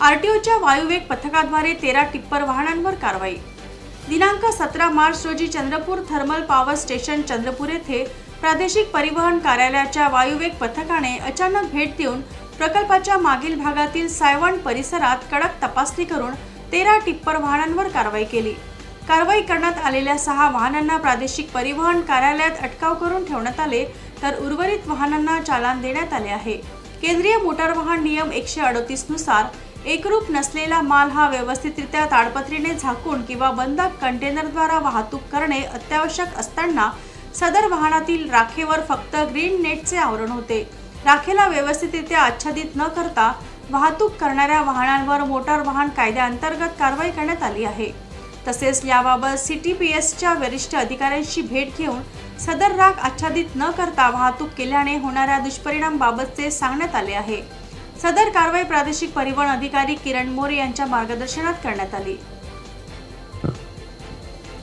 आरटीओच्या वायुवेग पथकाद्वारे 13 टिप्पर वाहनांवर कारवाई। दिनांक 17 मार्च रोजी Chandrapur thermal power station Chandrapur येथे प्रादेशिक परिवहन कार्यालयाच्या वायुवेग पथकाने अचानक भेट देऊन प्रकल्पाच्या मागील भागातील सायवण परिसरात कडक तपासणी करून 13 टिप्पर वाहनांवर कारवाई केली। कारवाई करण्यात आलेल्या 6 वाहनांना प्रादेशिक परिवहन कार्यालयात अटकाव करून ठेवण्यात आले, तर उर्वरित वाहनांना चालान देण्यात आले आहे। केंद्रीय मोटार वाहन नियम 138 नुसार एकरूप नसलेला माल हा व्यवस्थितरित्या ताडपत्रीने झाकून किंवा बंद कंटेनरद्वारा वाहतूक करणे अत्यावश्यक असताना सदर वाहनातील राखेवर फक्त ग्रीन नेटचे आवरण होते। राखेला व्यवस्थितरित्या आच्छादित न करता वाहतूक करणाऱ्या वाहनांवर मोटार वाहन कायद्याअंतर्गत कारवाई करण्यात आली आहे। तसेच याबाबत सीटीपीएसच्या वरिष्ठ अधिकाऱ्यांशी भेट घेऊन सदर राख आच्छादित न करता वाहतूक केल्याने होणाऱ्या दुष्परिणामाबाबतचे सांगण्यात आले आहे। सदर कारवाई प्रादेशिक परिवहन अधिकारी किरण मोरे यांच्या मार्गदर्शनात करण्यात आली।